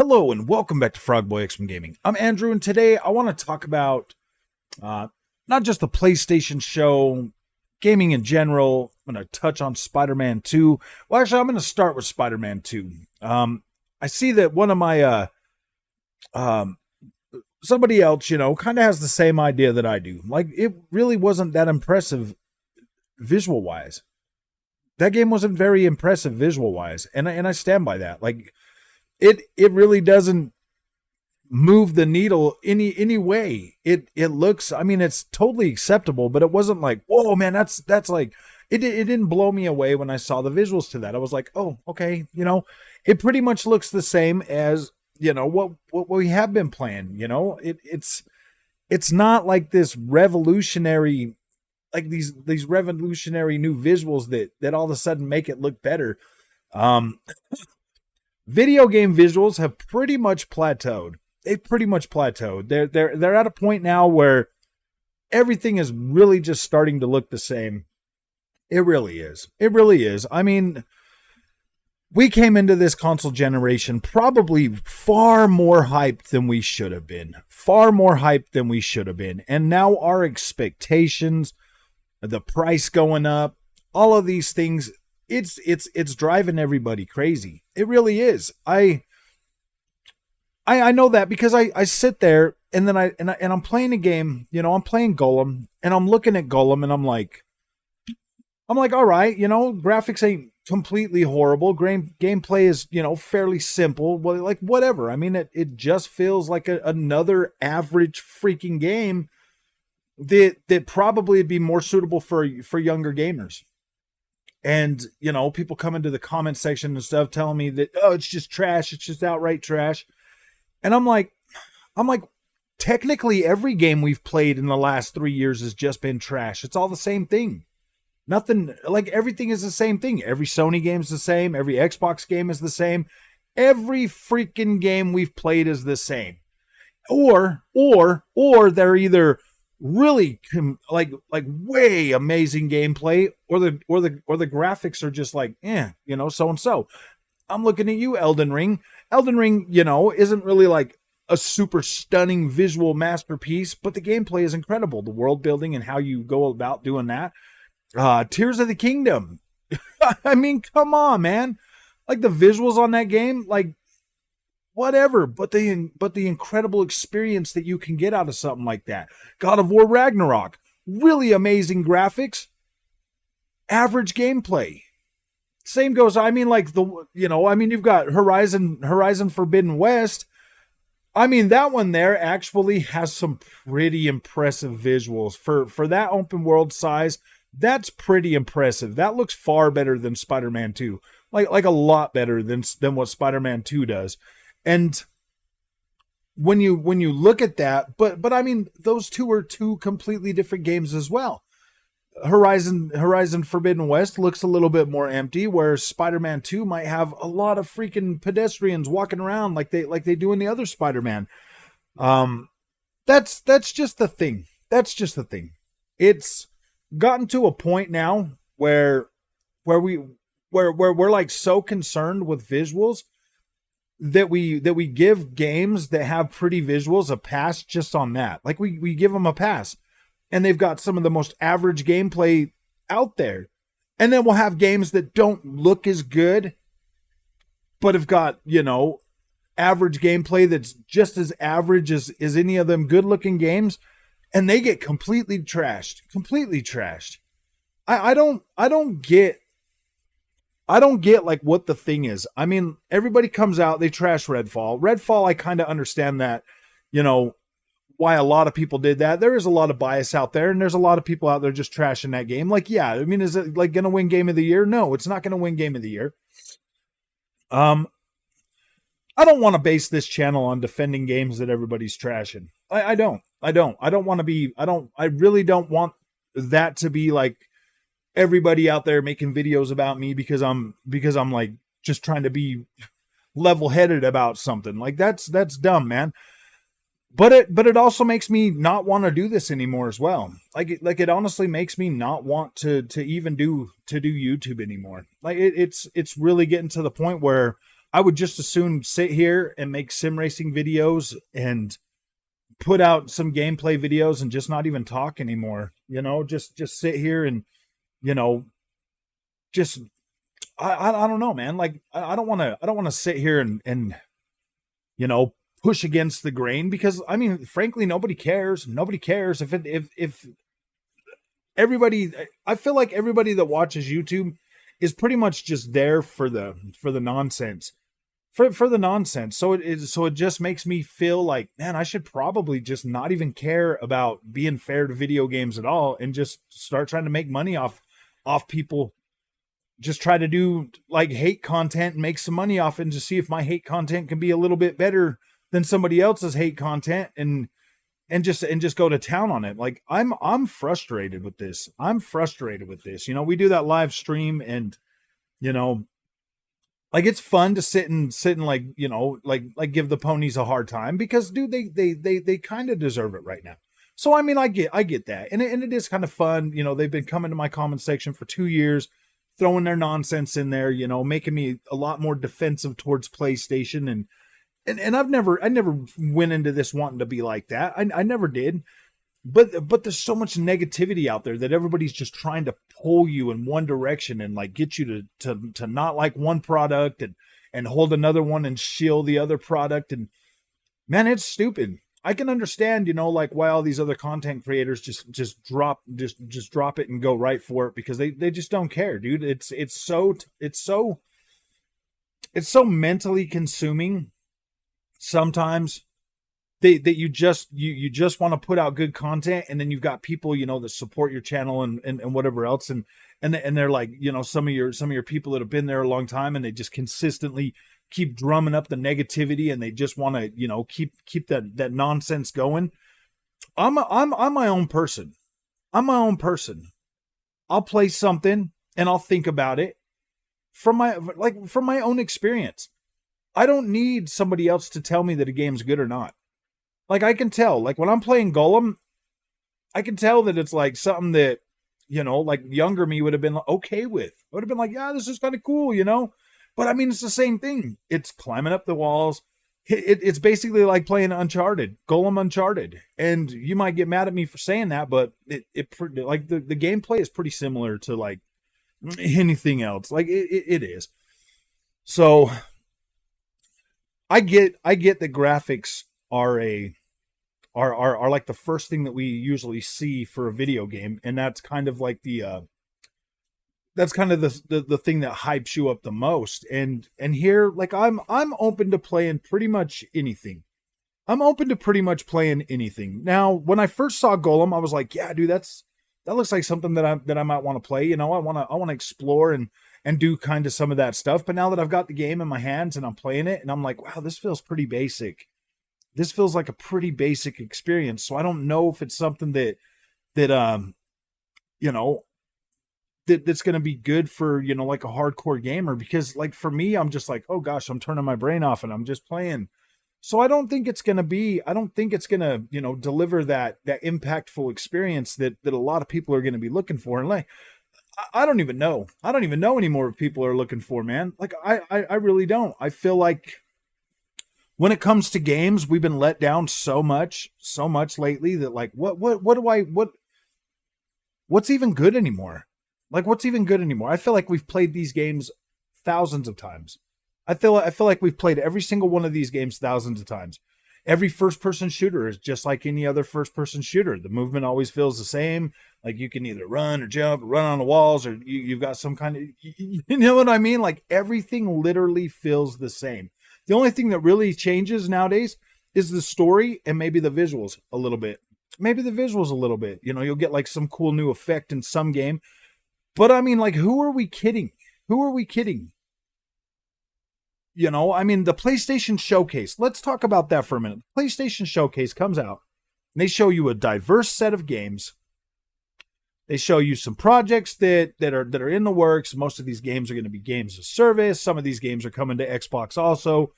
Hello and welcome back to Frogboy X from Gaming. I'm Andrew, and today I want to talk about not just the PlayStation show, gaming in general. I'm going to touch on Spider-Man 2. Well, actually, I'm going to start with Spider-Man 2. I see that one of my somebody else, kind of has the same idea that I do. Like, it really wasn't that impressive visual-wise. That game wasn't very impressive visual-wise, and I stand by that. Like, it really doesn't move the needle any way. It looks, I mean, it's totally acceptable, but it wasn't like, whoa, man, that's like, it didn't blow me away when I saw the visuals to that. I was like, oh, okay, it pretty much looks the same as, what we have been playing. It's not like this revolutionary, like these revolutionary new visuals that all of a sudden make it look better. Video game visuals have pretty much plateaued. They've pretty much plateaued. They're at a point now where everything is really just starting to look the same. It really is. It really is. I mean, we came into this console generation probably far more hyped than we should have been. Far more hyped than we should have been. And now our expectations, the price going up, all of these things, it's driving everybody crazy. It really is. I know that because I sit there and then I'm playing a game, I'm playing Gollum and I'm looking at Gollum and I'm like, all right, graphics ain't completely horrible. Gameplay is, fairly simple. Well, like whatever. I mean, it just feels like another average freaking game that probably would be more suitable for younger gamers. And, people come into the comment section and stuff telling me that, oh, it's just trash. It's just outright trash. And I'm like, technically every game we've played in the last 3 years has just been trash. It's all the same thing. Nothing, like everything is the same thing. Every Sony game is the same. Every Xbox game is the same. Every freaking game we've played is the same. Or they're either really like way amazing gameplay, or the graphics are just like so and so. I'm looking at you, Elden Ring. Elden Ring, isn't really like a super stunning visual masterpiece, but the gameplay is incredible. The world building and how you go about doing that. Tears of the Kingdom. I mean, come on, man. Like the visuals on that game, like whatever, but the incredible experience that you can get out of something like that. God of War Ragnarok, really amazing graphics, average gameplay. Same goes, I mean, like you've got Horizon Forbidden West. I mean, that one there actually has some pretty impressive visuals for that open world size. That's pretty impressive. That looks far better than Spider-Man 2. Like a lot better than what Spider-Man 2 does. And when you look at that, but I mean, those two are two completely different games as well. Horizon Forbidden West looks a little bit more empty, whereas Spider-Man 2 might have a lot of freaking pedestrians walking around like they do in the other Spider-Man. That's just the thing. That's just the thing. It's gotten to a point now where we're like so concerned with visuals that we give games that have pretty visuals a pass just on that. Like we give them a pass, and they've got some of the most average gameplay out there. And then we'll have games that don't look as good, but have got, average gameplay that's just as average as any of them good looking games. And they get completely trashed. I don't get like what the thing is. I mean, everybody comes out, they trash Redfall, I kind of understand that, why a lot of people did that. There is a lot of bias out there, and there's a lot of people out there just trashing that game. Like, yeah, I mean, is it like going to win Game of the Year? No, it's not going to win Game of the Year. I don't want to base this channel on defending games that everybody's trashing. I don't want to be, I really don't want that to be like everybody out there making videos about me because I'm like just trying to be level-headed about something. Like that's dumb, man. But it also makes me not want to do this anymore as well. Like it honestly makes me not want to even do YouTube anymore. Like it's really getting to the point where I would just as soon sit here and make sim racing videos and put out some gameplay videos and just not even talk anymore. Just sit here and, you know, just I don't know, man. Like I don't want to sit here and you know push against the grain, because I mean, frankly, nobody cares. Nobody cares if everybody. I feel like everybody that watches YouTube is pretty much just there for the nonsense. For the nonsense. So it just makes me feel like, man, I should probably just not even care about being fair to video games at all and just start trying to make money off people. Just try to do like hate content and make some money off it, and to see if my hate content can be a little bit better than somebody else's hate content, and just go to town on it. Like I'm frustrated with this. We do that live stream, and you know, like it's fun to sit and like, like give the ponies a hard time, because dude, they kind of deserve it right now. So I mean, I get that. And it is kind of fun. They've been coming to my comment section for 2 years, throwing their nonsense in there, making me a lot more defensive towards PlayStation. And I never went into this wanting to be like that. I never did. But there's so much negativity out there that everybody's just trying to pull you in one direction and like get you to not like one product and hold another one and shield the other product. And man, it's stupid. I can understand, like why all these other content creators just drop it and go right for it, because they just don't care, dude. It's so mentally consuming sometimes that you just want to put out good content, and then you've got people that support your channel and whatever else, and they're like, some of your people that have been there a long time, and they just consistently keep drumming up the negativity, and they just want to keep that nonsense going. I'm my own person. I'll play something and I'll think about it from my own experience. I don't need somebody else to tell me that a game's good or not. Like I can tell, like when I'm playing Gollum, I can tell that it's like something that, like younger me would have been okay with. I would have been like, yeah, this is kind of cool, But I mean, it's the same thing. It's climbing up the walls. It's basically like playing Uncharted, Gollum Uncharted. And you might get mad at me for saying that, but the gameplay is pretty similar to like anything else. Like it is. So I get that graphics are like the first thing that we usually see for a video game, and that's kind of like the thing that hypes you up the most. And here, like I'm open to playing pretty much anything. Now, when I first saw Gollum, I was like, yeah, dude, that looks like something that I might want to play. I want to explore and do kind of some of that stuff. But now that I've got the game in my hands and I'm playing it, and I'm like, wow, this feels pretty basic. This feels like a pretty basic experience. So I don't know if it's something that's going to be good for, like a hardcore gamer, because like for me, I'm just like, oh gosh, I'm turning my brain off and I'm just playing. So I don't think it's going to, deliver that impactful experience that a lot of people are going to be looking for. And like, I don't even know anymore what people are looking for, man. Like I really don't. I feel like when it comes to games, we've been let down so much lately that like, what's even good anymore? Like, what's even good anymore? I feel like we've played these games thousands of times. I feel like we've played every single one of these games thousands of times. Every first-person shooter is just like any other first-person shooter. The movement always feels the same. Like you can either run or jump, or run on the walls, or you've got some kind of, you know what I mean? Like everything literally feels the same. The only thing that really changes nowadays is the story and maybe the visuals a little bit. You'll get like some cool new effect in some game. But I mean, like, who are we kidding? I mean, the PlayStation Showcase. Let's talk about that for a minute. The PlayStation Showcase comes out, and they show you a diverse set of games. They show you some projects that are in the works. Most of these games are going to be games of service. Some of these games are coming to Xbox also.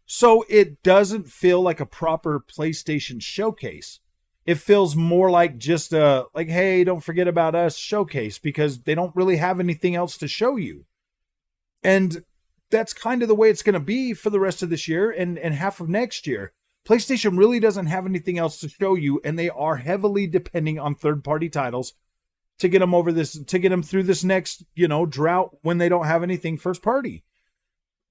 So it doesn't feel like a proper PlayStation Showcase. It feels more like just like, hey, don't forget about us showcase, because they don't really have anything else to show you. And that's kind of the way it's going to be for the rest of this year and half of next year. PlayStation really doesn't have anything else to show you, and they are heavily depending on third-party titles to get them over this, to get them through this next, drought when they don't have anything first party.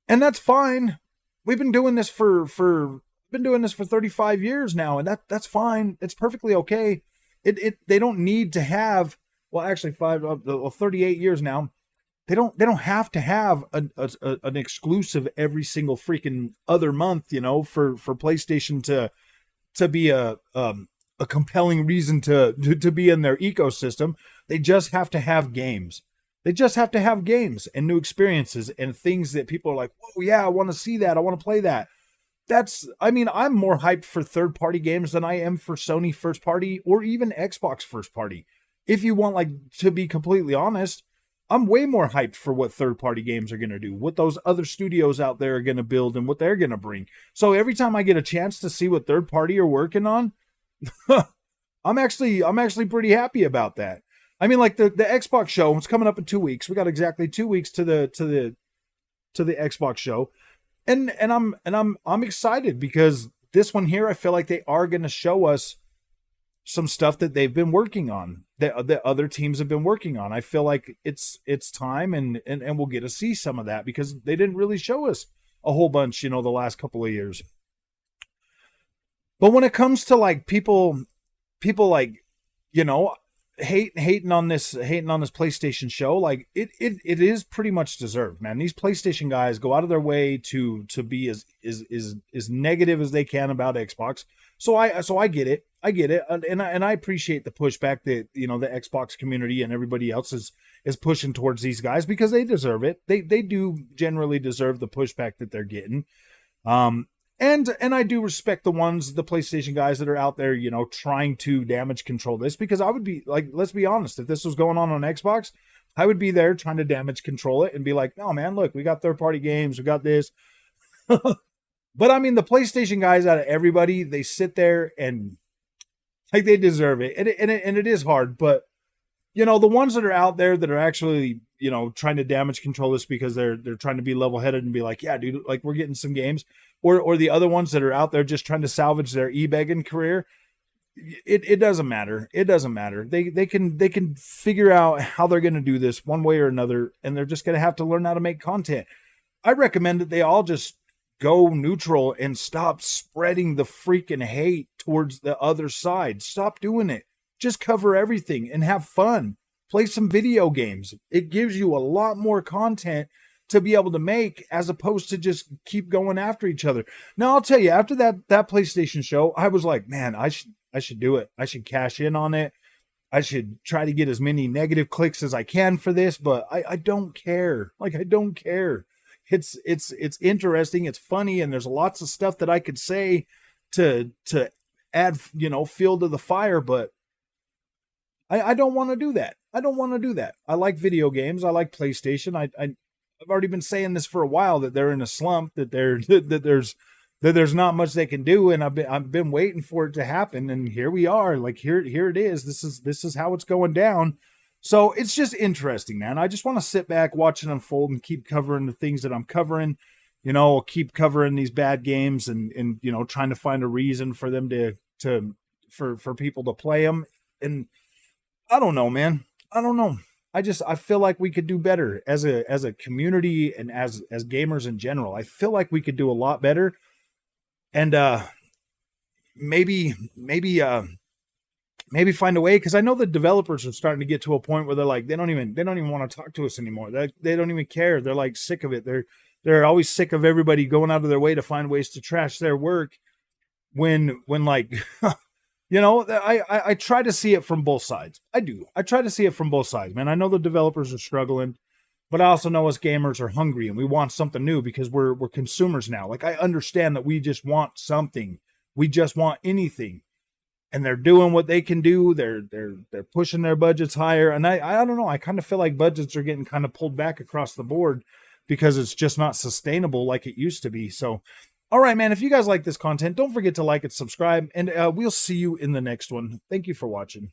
And that's fine. We've been doing this for 35 years now, and that's fine. It's perfectly okay. They don't need to have, well, actually 38 years now. They don't have to have an exclusive every single freaking other month, for PlayStation to be a compelling reason to be in their ecosystem. They just have to have games. They just have to have games and new experiences and things that people are like, "Oh yeah, I want to see that. I want to play that." I'm more hyped for third-party games than I am for Sony first-party or even Xbox first-party. If you want, to be completely honest, I'm way more hyped for what third-party games are going to do, what those other studios out there are going to build and what they're going to bring. So every time I get a chance to see what third-party are working on, I'm actually pretty happy about that. I mean, the Xbox show, it's coming up in 2 weeks. We got exactly 2 weeks to the Xbox show. And I'm excited because this one here, I feel like they are going to show us some stuff that they've been working on, that other teams have been working on. I feel like it's time, and we'll get to see some of that because they didn't really show us a whole bunch, the last couple of years. But when it comes to people hating on this PlayStation show, it is pretty much deserved, man. These PlayStation guys go out of their way to be as negative as they can about Xbox. So I get it. And I appreciate the pushback that, the Xbox community and everybody else is pushing towards these guys because they deserve it. They do generally deserve the pushback that they're getting. And I do respect the PlayStation guys that are out there, trying to damage control this, because I would be let's be honest, if this was going on Xbox, I would be there trying to damage control it and be like, no, man, look, we got third-party games, we got this. But I mean, the PlayStation guys, out of everybody, they sit there and they deserve it. And it is hard, but the ones that are out there that are actually, trying to damage control this because they're trying to be level-headed and be like, yeah, dude, we're getting some games, or the other ones that are out there just trying to salvage their e-begging career, it doesn't matter. It doesn't matter. They can figure out how they're going to do this one way or another, and they're just going to have to learn how to make content. I recommend that they all just go neutral and stop spreading the freaking hate towards the other side. Stop doing it. Just cover everything and have fun. Play some video games. It gives you a lot more content to be able to make, as opposed to just keep going after each other. Now, I'll tell you, after that PlayStation show, I was like, man, I should do it. I should cash in on it. I should try to get as many negative clicks as I can for this, but I don't care. I don't care. It's interesting. It's funny. And there's lots of stuff that I could say to add, fuel to the fire, but I don't want to do that. I don't want to do that. I like video games. I like PlayStation. I've already been saying this for a while, that they're in a slump, that there's not much they can do, and I've been waiting for it to happen, and here we are. Here it is. This is how it's going down. So it's just interesting, man. I just want to sit back, watch it unfold, and keep covering the things that I'm covering. Keep covering these bad games, and trying to find a reason for them for people to play them. And I don't know, man. I don't know. I feel like we could do better as a community and as gamers in general. I feel like we could do a lot better. And maybe find a way, because I know the developers are starting to get to a point where they're like, they don't even want to talk to us anymore. They don't even care. They're like sick of it. They're always sick of everybody going out of their way to find ways to trash their work when I try to see it from both sides. I do. I try to see it from both sides, man. I know the developers are struggling, but I also know us gamers are hungry and we want something new because we're consumers now. I understand that we just want something. We just want anything. And they're doing what they can do. They're pushing their budgets higher. And I don't know. I kind of feel like budgets are getting kind of pulled back across the board because it's just not sustainable like it used to be. So, all right, man, if you guys like this content, don't forget to like and subscribe, and we'll see you in the next one. Thank you for watching.